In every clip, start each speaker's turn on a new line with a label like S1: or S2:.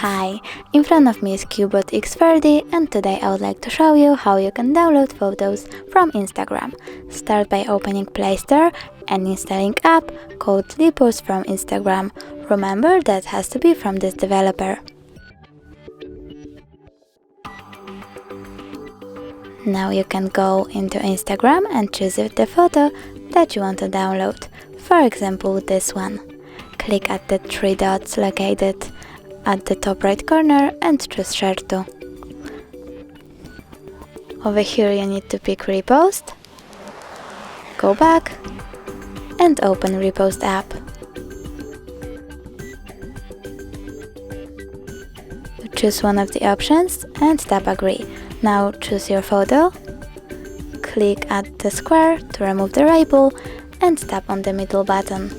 S1: Hi, in front of me is CUBOT X30 and today I would like to show you how you can download photos from Instagram. Start by opening Play Store and installing app called Repost from Instagram. Remember that has to be from this developer. Now you can go into Instagram and choose the photo that you want to download. For example, this one. Click at the three dots located at the top right corner and choose Share to. Over here you need to pick Repost, go back and open Repost app. Choose one of the options and tap Agree. Now choose your photo, click at the square to remove the label and tap on the middle button.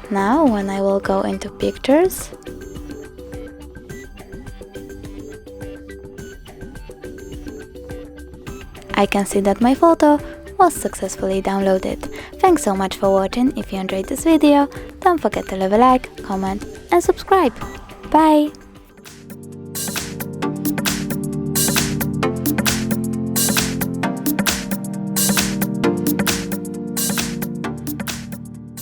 S1: Now when I will go into Pictures, I can see that my photo was successfully downloaded. Thanks so much for watching. If you enjoyed this video, don't forget to leave a like, comment and subscribe. Bye!